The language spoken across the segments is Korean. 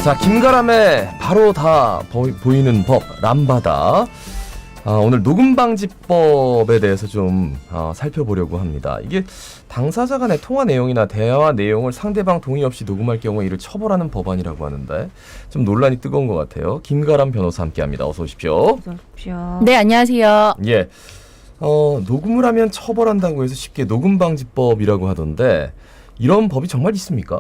자, 김가람의 바로 다 보이는 법 람바다. 오늘 녹음방지법에 대해서 좀 살펴보려고 합니다. 이게 당사자 간의 통화 내용이나 대화 내용을 상대방 동의 없이 녹음할 경우에 이를 처벌하는 법안이라고 하는데 좀 논란이 뜨거운 것 같아요. 김가람 변호사 함께합니다. 어서 오십시오. 어서 오십시오. 네, 안녕하세요. 예, 녹음을 하면 처벌한다고 해서 쉽게 녹음방지법이라고 하던데 이런 법이 정말 있습니까?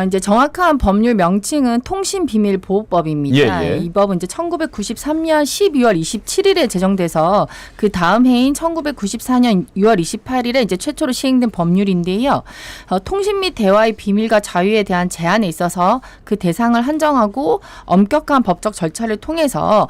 이제 정확한 법률 명칭은 통신비밀보호법입니다. 예, 예. 이 법은 이제 1993년 12월 27일에 제정돼서 그 다음 해인 1994년 6월 28일에 이제 최초로 시행된 법률인데요. 통신 및 대화의 비밀과 자유에 대한 제한에 있어서 그 대상을 한정하고 엄격한 법적 절차를 통해서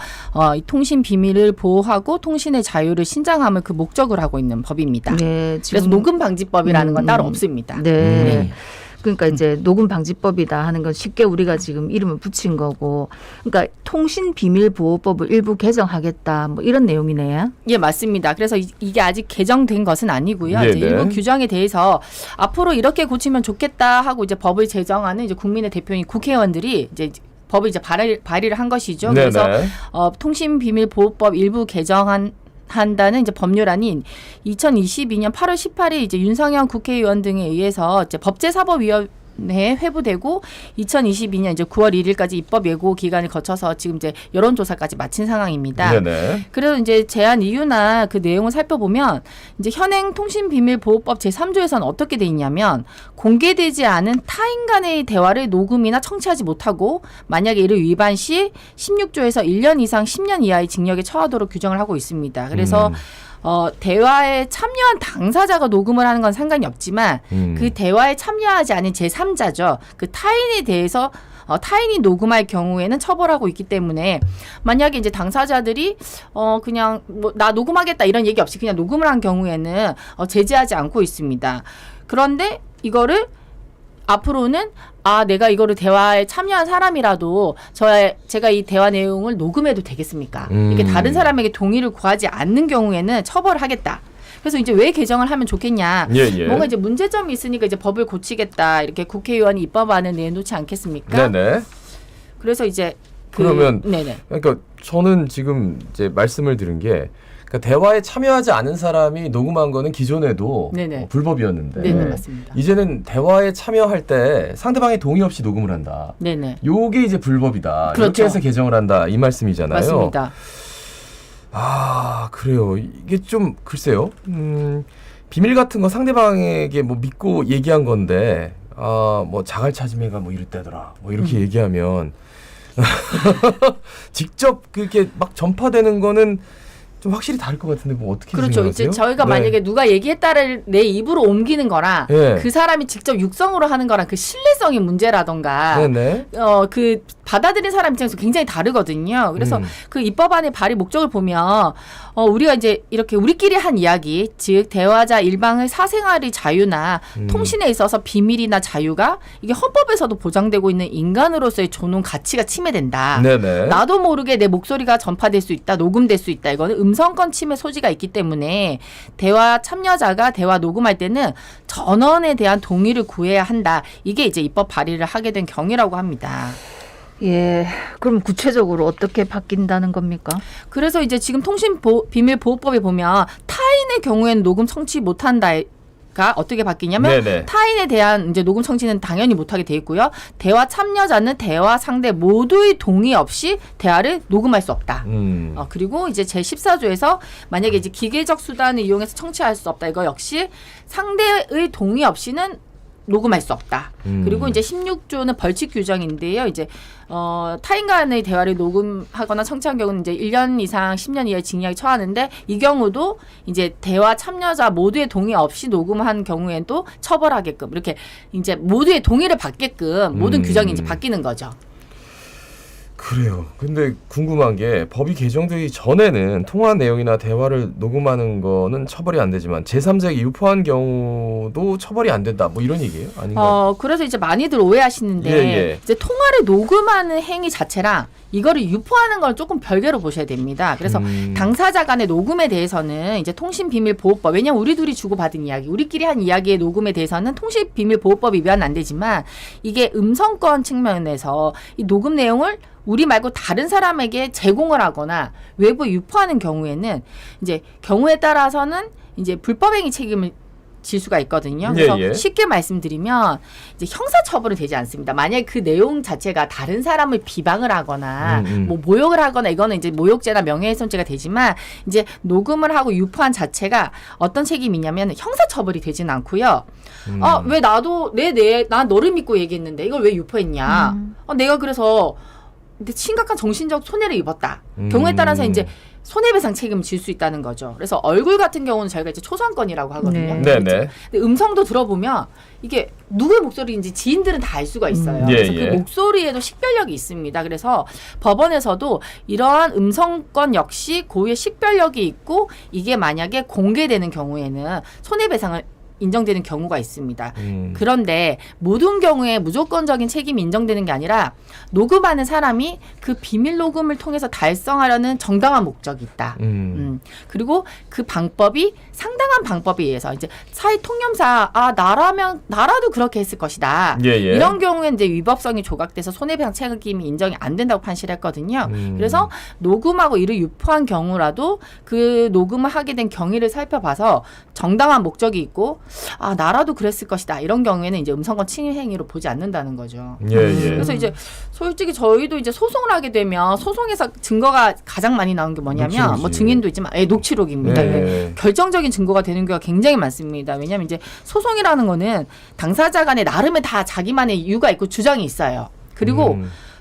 이 통신 비밀을 보호하고 통신의 자유를 신장함을 그 목적으로 하고 있는 법입니다. 네, 그래서 녹음 방지법이라는 건 따로 없습니다. 네. 그러니까 이제 녹음 방지법이다 하는 건 쉽게 우리가 지금 이름을 붙인 거고, 그러니까 통신비밀보호법을 일부 개정하겠다 뭐 이런 내용이네요. 예, 맞습니다. 그래서 이게 아직 개정된 것은 아니고요. 네네. 이제 일부 규정에 대해서 앞으로 이렇게 고치면 좋겠다 하고 이제 법을 제정하는 이제 국민의 대표인 국회의원들이 이제 법을 이제 발의를 한 것이죠. 네네. 그래서 통신비밀보호법 일부 한다는 이제 법률안인 2022년 8월 18일 이제 윤석열 국회의원 등에 의해서 이제 법제사법위원회에 회부되고 2022년 이제 9월 1일까지 입법 예고 기간을 거쳐서 지금 이제 여론조사까지 마친 상황입니다. 네네. 그래서 이제 제안 이유나 그 내용을 살펴보면 이제 현행 통신비밀보호법 제3조에서는 어떻게 돼 있냐면 공개되지 않은 타인 간의 대화를 녹음이나 청취하지 못하고 만약에 이를 위반 시 16조에서 1년 이상 10년 이하의 징역에 처하도록 규정을 하고 있습니다. 그래서 대화에 참여한 당사자가 녹음을 하는 건 상관이 없지만 그 대화에 참여하지 않은 제3자죠. 그 타인에 대해서 타인이 녹음할 경우에는 처벌하고 있기 때문에 만약에 이제 당사자들이 그냥 뭐 나 녹음하겠다 이런 얘기 없이 그냥 녹음을 한 경우에는 제재하지 않고 있습니다. 그런데 이거를 앞으로는 내가 이거를 대화에 참여한 사람이라도 제가 이 대화 내용을 녹음해도 되겠습니까? 이렇게 다른 사람에게 동의를 구하지 않는 경우에는 처벌을 하겠다. 그래서 이제 왜 개정을 하면 좋겠냐? 예. 뭔가 이제 문제점이 있으니까 이제 법을 고치겠다. 이렇게 국회의원이 입법안을 내놓지 않겠습니까? 네네. 그래서 이제 그러면 네네. 그러니까 저는 지금 이제 말씀을 들은 게 그러니까 대화에 참여하지 않은 사람이 녹음한 거는 기존에도 불법이었는데 네네, 맞습니다. 이제는 대화에 참여할 때 상대방의 동의 없이 녹음을 한다. 네네. 요게 이제 불법이다. 그렇죠. 이렇게 해서 개정을 한다. 이 말씀이잖아요. 맞습니다. 그래요. 이게 좀 글쎄요. 비밀 같은 거 상대방에게 뭐 믿고 얘기한 건데 뭐 자갈차지매가 뭐 이랬다더라. 뭐 이렇게 얘기하면 직접 그렇게 막 전파되는 거는 좀 확실히 다를 것 같은데 뭐 어떻게 그렇죠. 생각하세요? 이제 저희가 만약에 누가 얘기했다를 내 입으로 옮기는 거랑 그 사람이 직접 육성으로 하는 거랑 그 신뢰성의 문제라던가 그 받아들인 사람 입장에서 굉장히 다르거든요. 그래서 그 입법안의 발의 목적을 보면 우리가 이제 이렇게 우리끼리 한 이야기, 즉 대화자 일방의 사생활의 자유나 통신에 있어서 비밀이나 자유가 이게 헌법에서도 보장되고 있는 인간으로서의 존엄 가치가 침해된다. 나도 모르게 내 목소리가 전파될 수 있다, 녹음될 수 있다. 이거는 음성권 침해 소지가 있기 때문에 대화 참여자가 대화 녹음할 때는 전원에 대한 동의를 구해야 한다. 이게 이제 입법 발의를 하게 된 경위라고 합니다. 예, 그럼 구체적으로 어떻게 바뀐다는 겁니까? 그래서 이제 지금 통신비밀보호법에 보면 타인의 경우에는 녹음 청취 못한다. 가 어떻게 바뀌냐면 타인에 대한 이제 녹음 청취는 당연히 못하게 돼 있고요. 대화 참여자는 대화 상대 모두의 동의 없이 대화를 녹음할 수 없다. 그리고 이제 제14조에서 만약에 이제 기계적 수단을 이용해서 청취할 수 없다. 이거 역시 상대의 동의 없이는 녹음할 수 없다. 그리고 이제 16조는 벌칙 규정인데요. 이제 타인 간의 대화를 녹음하거나 청취한 경우는 이제 1년 이상 10년 이하의 징역에 처하는데 이 경우도 이제 대화 참여자 모두의 동의 없이 녹음한 경우에도 처벌하게끔 이렇게 이제 모두의 동의를 받게끔 모든 규정이 이제 바뀌는 거죠. 그래요. 근데 궁금한 게 법이 개정되기 전에는 통화 내용이나 대화를 녹음하는 거는 처벌이 안 되지만 제3자에게 유포한 경우도 처벌이 안 된다. 뭐 이런 얘기예요? 아닌가요? 그래서 이제 많이들 오해하시는데 예. 이제 통화를 녹음하는 행위 자체랑 이거를 유포하는 걸 조금 별개로 보셔야 됩니다. 그래서 당사자 간의 녹음에 대해서는 이제 통신비밀보호법, 왜냐면 우리 둘이 주고받은 이야기, 우리끼리 한 이야기의 녹음에 대해서는 통신비밀보호법이 위반은 안 되지만 이게 음성권 측면에서 이 녹음 내용을 우리 말고 다른 사람에게 제공을 하거나 외부에 유포하는 경우에는 이제 경우에 따라서는 이제 불법행위 책임을 질 수가 있거든요. 그래서 예. 쉽게 말씀드리면 이제 형사처벌은 되지 않습니다. 만약에 그 내용 자체가 다른 사람을 비방을 하거나 뭐 모욕을 하거나 이거는 이제 모욕죄나 명예훼손죄가 되지만 이제 녹음을 하고 유포한 자체가 어떤 책임이 있냐면 형사처벌이 되지는 않고요. 왜 나도 난 너를 믿고 얘기했는데 이걸 왜 유포했냐? 내가 그래서 근데 심각한 정신적 손해를 입었다. 경우에 따라서 이제 손해배상 책임을 질 수 있다는 거죠. 그래서 얼굴 같은 경우는 저희가 이제 초상권이라고 하거든요. 네네. 근데 음성도 들어보면 이게 누구의 목소리인지 지인들은 다 알 수가 있어요. 그래서 그 목소리에도 식별력이 있습니다. 그래서 법원에서도 이러한 음성권 역시 고유의 식별력이 있고 이게 만약에 공개되는 경우에는 손해배상을 인정되는 경우가 있습니다. 그런데 모든 경우에 무조건적인 책임이 인정되는 게 아니라 녹음하는 사람이 그 비밀 녹음을 통해서 달성하려는 정당한 목적이 있다. 그리고 그 방법이 상당한 방법에 의해서 이제 사회 통념사 나라도 그렇게 했을 것이다. 이런 경우에 이제 위법성이 조각돼서 손해배상 책임이 인정이 안 된다고 판시했거든요. 그래서 녹음하고 이를 유포한 경우라도 그 녹음을 하게 된 경위를 살펴봐서 정당한 목적이 있고 나라도 그랬을 것이다. 이런 경우에는 이제 음성권 침해 행위로 보지 않는다는 거죠. 그래서 이제 솔직히 저희도 이제 소송을 하게 되면 소송에서 증거가 가장 많이 나오는 게 뭐냐면 녹취록이지. 뭐 증인도 있지만 녹취록입니다. 결정적인 증거가 되는 경우가 굉장히 많습니다. 왜냐하면 이제 소송이라는 거는 당사자 간에 나름의 다 자기만의 이유가 있고 주장이 있어요. 그리고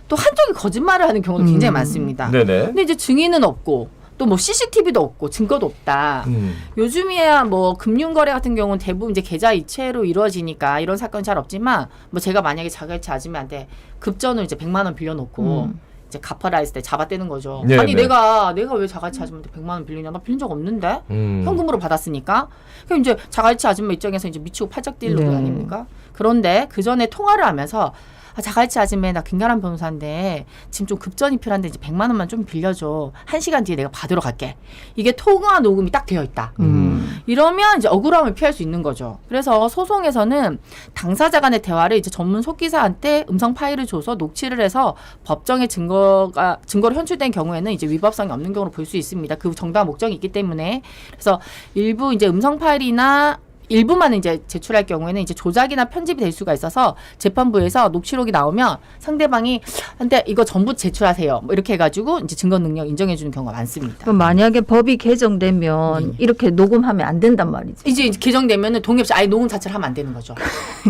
또 한쪽이 거짓말을 하는 경우도 굉장히 많습니다. 근데 이제 증인은 없고 또 뭐 CCTV도 없고 증거도 없다. 요즘이야 뭐 금융거래 같은 경우는 대부분 이제 계좌 이체로 이루어지니까 이런 사건이 잘 없지만 뭐 제가 만약에 자갈치 아줌마한테 급전을 이제 100만 원 빌려놓고 이제 갚아라 했을 때 잡아떼는 거죠. 아니 내가 왜 자갈치 아줌마한테 100만 원 빌리냐? 나 빌린 적 없는데 현금으로 받았으니까. 그럼 이제 자갈치 아줌마 입장에서 이제 미치고 팔짝 뛸 노릇 아닙니까? 그런데 그 전에 통화를 하면서 자갈치 아줌마 나 김가람 변호사인데 지금 좀 급전이 필요한데 이제 100만 원만 좀 빌려줘. 1시간 뒤에 내가 받으러 갈게. 이게 통화 녹음이 딱 되어 있다. 이러면 이제 억울함을 피할 수 있는 거죠. 그래서 소송에서는 당사자 간의 대화를 이제 전문 속기사한테 음성 파일을 줘서 녹취를 해서 법정의 증거로 현출된 경우에는 이제 위법성이 없는 경우로 볼 수 있습니다. 그 정당한 목적이 있기 때문에. 그래서 일부 이제 음성 파일이나 일부만 이제 제출할 경우에는 이제 조작이나 편집이 될 수가 있어서 재판부에서 녹취록이 나오면 상대방이 한테 이거 전부 제출하세요. 뭐 이렇게 해가지고 이제 증거 능력 인정해 주는 경우가 많습니다. 그럼 만약에 법이 개정되면 이렇게 녹음하면 안 된단 말이죠. 이제 개정되면은 동의 없이 아예 녹음 자체를 하면 안 되는 거죠.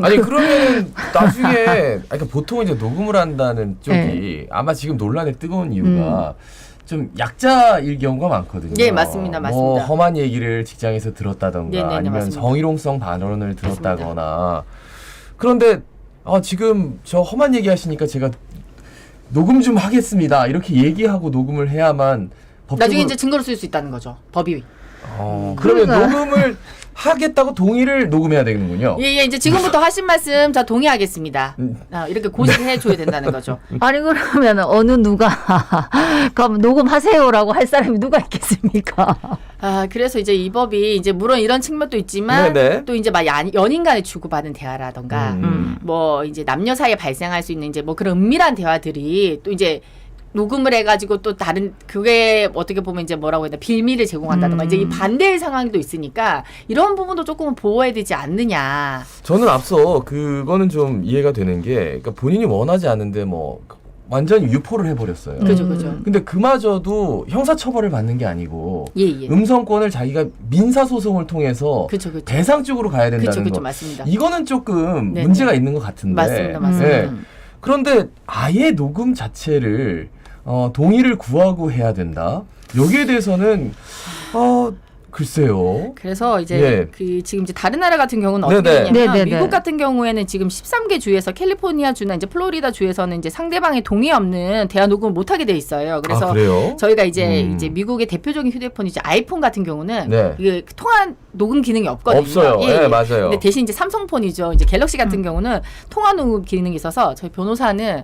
아니 그러면 나중에 그러니까 보통 이제 녹음을 한다는 쪽이 아마 지금 논란의 뜨거운 이유가 좀 약자일 경우가 많거든요. 네, 맞습니다. 뭐 험한 얘기를 직장에서 들었다던가 네네네, 아니면 맞습니다. 정의로성 발언을 들었다거나. 그런데 지금 저 험한 얘기 하시니까 제가 녹음 좀 하겠습니다. 이렇게 얘기하고 녹음을 해야만 법적으로 나중에 이제 증거로 쓸 수 있다는 거죠. 법이. 그러면 녹음을 하겠다고 동의를 녹음해야 되는군요. 예, 이제 지금부터 하신 말씀 저 동의하겠습니다. 이렇게 고지해 줘야 된다는 거죠. 아니 그러면 어느 누가 그럼 녹음하세요라고 할 사람이 누가 있겠습니까? 그래서 이제 이 법이 이제 물론 이런 측면도 있지만 또 이제 막 연인 간에 주고받은 대화라던가 뭐 이제 남녀 사이에 발생할 수 있는 이제 뭐 그런 은밀한 대화들이 또 이제 녹음을 해가지고 또 다른 그게 어떻게 보면 이제 뭐라고 해야 되나 비밀을 제공한다던가 이제 이 반대의 상황도 있으니까 이런 부분도 조금은 보호해야 되지 않느냐. 저는 앞서 그거는 좀 이해가 되는 게 그러니까 본인이 원하지 않는데 뭐 완전히 유포를 해버렸어요. 그죠. 근데 그마저도 형사처벌을 받는 게 아니고 예. 음성권을 자기가 민사소송을 통해서 그쵸. 대상 쪽으로 가야 된다는 그쵸, 거. 맞습니다. 이거는 조금 네네. 문제가 있는 것 같은데. 맞습니다. 네. 그런데 아예 녹음 자체를 동의를 구하고 해야 된다. 여기에 대해서는 글쎄요. 그래서 이제 예. 그 지금 이제 다른 나라 같은 경우는 어떻게 네네. 되냐면 네네네. 미국 같은 경우에는 지금 13개 주에서 캘리포니아 주나 이제 플로리다 주에서는 이제 상대방의 동의 없는 대화 녹음을 못 하게 돼 있어요. 그래서 아, 그래요? 저희가 이제 미국의 대표적인 휴대폰이 이제 아이폰 같은 경우는 네. 이게 통화 녹음 기능이 없거든요. 없어요. 예, 맞아요. 근데 대신 이제 삼성폰이죠. 이제 갤럭시 같은 경우는 통화 녹음 기능이 있어서 저희 변호사는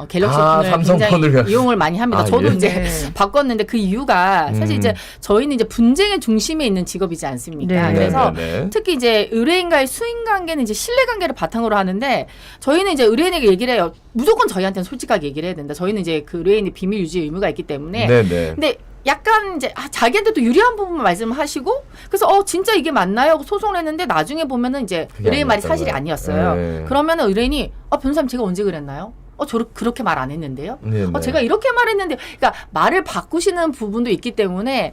갤럭시 폰을 삼성폰을 굉장히 이용을 많이 합니다. 아, 저도 예. 이제 네. 바꿨는데 그 이유가 사실 이제 저희는 이제 분쟁의 중심에 있는 직업이지 않습니까? 네. 그래서 네. 특히 이제 의뢰인과의 수인 관계는 이제 신뢰 관계를 바탕으로 하는데 저희는 이제 의뢰인에게 얘기를 해요. 무조건 저희한테는 솔직하게 얘기를 해야 된다. 저희는 이제 그 의뢰인의 비밀 유지 의무가 있기 때문에. 네네. 근데 약간 이제 자기한테도 유리한 부분만 말씀하시고 그래서 진짜 이게 맞나요? 하고 소송을 했는데 나중에 보면은 이제 그게 의뢰인 말이 아니었던 사실이 거예요. 아니었어요. 네. 그러면은 의뢰인이 변호사님 제가 언제 그랬나요? 그렇게 말 안 했는데요. 네네. 제가 이렇게 말했는데, 그러니까 말을 바꾸시는 부분도 있기 때문에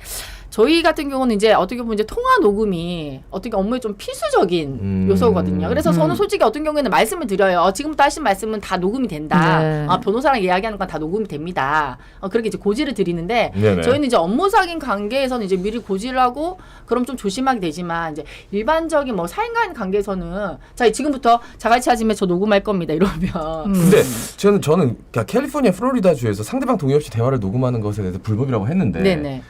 저희 같은 경우는 이제 어떻게 보면 이제 통화 녹음이 어떻게 업무에 좀 필수적인 요소거든요. 그래서 저는 솔직히 어떤 경우에는 말씀을 드려요. 지금부터 하신 말씀은 다 녹음이 된다. 네. 변호사랑 이야기하는 건 다 녹음이 됩니다. 그렇게 이제 고지를 드리는데 네네. 저희는 이제 업무상인 관계에서는 이제 미리 고지를 하고 그럼 좀 조심하게 되지만 이제 일반적인 뭐 사인간 관계에서는 자 지금부터 자갈치 아침에 저 녹음할 겁니다. 이러면 근데 저는 그러니까 캘리포니아 플로리다 주에서 상대방 동의 없이 대화를 녹음하는 것에 대해서 불법이라고 했는데 네네.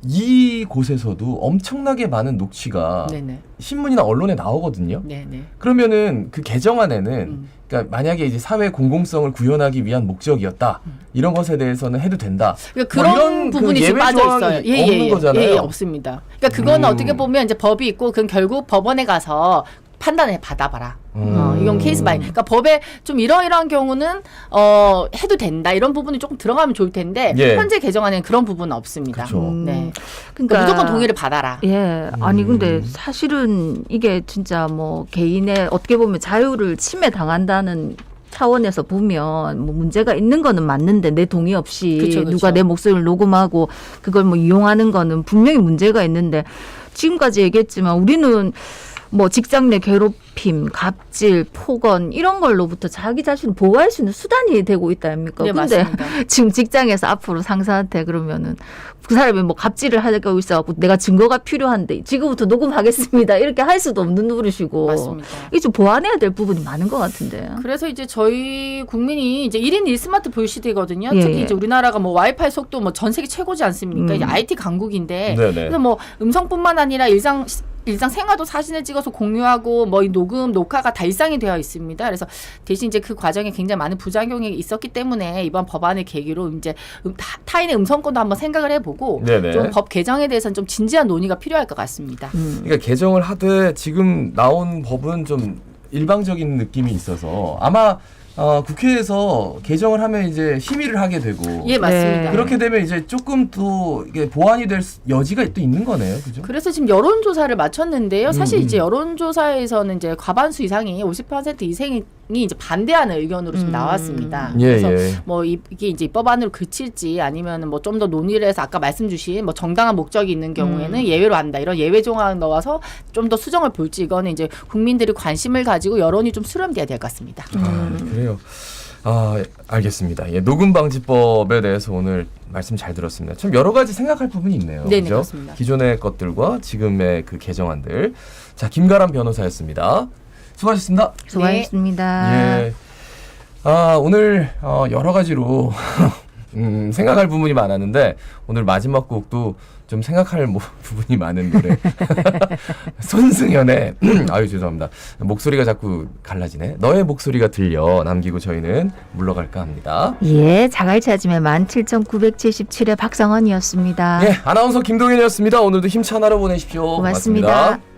이 곳에서도 엄청나게 많은 녹취가 네네. 신문이나 언론에 나오거든요. 네네. 그러면은 그 개정안에는 그러니까 만약에 이제 사회 공공성을 구현하기 위한 목적이었다 이런 것에 대해서는 해도 된다. 그러니까 뭐 그런 이런 부분이 그 지금 예외 빠져 조항이 있어요. 없는 거잖아요. 예, 없습니다. 그러니까 그거는 어떻게 보면 이제 법이 있고 그건 결국 법원에 가서 판단을 받아봐라. 이건 케이스 바이. 그러니까 법에 좀 이러이러한 경우는 해도 된다. 이런 부분이 조금 들어가면 좋을 텐데 예. 현재 개정안에는 그런 부분은 없습니다. 그렇죠. 네. 그러니까 무조건 동의를 받아라. 예, 아니 근데 사실은 이게 진짜 뭐 개인의 어떻게 보면 자유를 침해당한다는 차원에서 보면 뭐 문제가 있는 거는 맞는데 내 동의 없이 그쵸. 누가 내 목소리를 녹음하고 그걸 뭐 이용하는 거는 분명히 문제가 있는데 지금까지 얘기했지만 우리는 뭐 직장 내 괴롭힘, 갑질, 폭언 이런 걸로부터 자기 자신을 보호할 수 있는 수단이 되고 있다 아닙니까? 네, 근데 맞습니다. 지금 직장에서 앞으로 상사한테 그러면은 그 사람이 뭐 갑질을 하고 있어갖고 내가 증거가 필요한데 지금부터 녹음하겠습니다 이렇게 할 수도 없는 노릇이고 맞습니다. 이게 좀 보완해야 될 부분이 많은 것 같은데. 그래서 이제 저희 국민이 이제 1인 1스마트 볼 시대거든요. 예, 특히 예. 이제 우리나라가 뭐 와이파이 속도 뭐 전 세계 최고지 않습니까? 이제 IT 강국인데. 네네. 그래서 뭐 음성뿐만 아니라 일상 생활도 사진을 찍어서 공유하고 뭐 이 녹음, 녹화가 다 일상이 되어 있습니다. 그래서 대신 이제 그 과정에 굉장히 많은 부작용이 있었기 때문에 이번 법안을 계기로 이제 타인의 음성권도 한번 생각을 해보고 네네. 좀 법 개정에 대해서는 좀 진지한 논의가 필요할 것 같습니다. 그러니까 개정을 하되 지금 나온 법은 좀 일방적인 느낌이 있어서 아마 국회에서 개정을 하면 이제 심의를 하게 되고 예, 맞습니다. 네. 그렇게 되면 이제 조금 또 이게 보완이 될 여지가 또 있는 거네요, 그죠? 그래서 지금 여론조사를 마쳤는데요. 사실 이제 여론조사에서는 이제 과반수 이상이 50% 이상이 이제 반대하는 의견으로 지금 나왔습니다. 예, 그래서 예. 뭐 이게 이제 입법안으로 그칠지 아니면 뭐 좀 더 논의를 해서 아까 말씀 주신 뭐 정당한 목적이 있는 경우에는 예외로 한다. 이런 예외 조항 넣어서 좀 더 수정을 볼지 이거는 이제 국민들이 관심을 가지고 여론이 좀 수렴돼야 될 것 같습니다. 그래요. 알겠습니다. 예, 녹음 방지법에 대해서 오늘 말씀 잘 들었습니다. 참 여러 가지 생각할 부분이 있네요. 네네, 그죠? 그렇습니다. 기존의 것들과 지금의 그 개정안들. 자, 김가람 변호사였습니다. 수고하셨습니다. 수고하셨습니다. 예. 오늘 여러 가지로 생각할 부분이 많았는데 오늘 마지막 곡도 좀 생각할 부분이 많은 노래. 손승연의 아유 죄송합니다. 목소리가 자꾸 갈라지네. 너의 목소리가 들려 남기고 저희는 물러갈까 합니다. 예, 자갈치 아침에 17,977의 박성원이었습니다. 예, 아나운서 김동현이었습니다. 오늘도 힘찬 하루 보내십시오. 고맙습니다. 고맙습니다.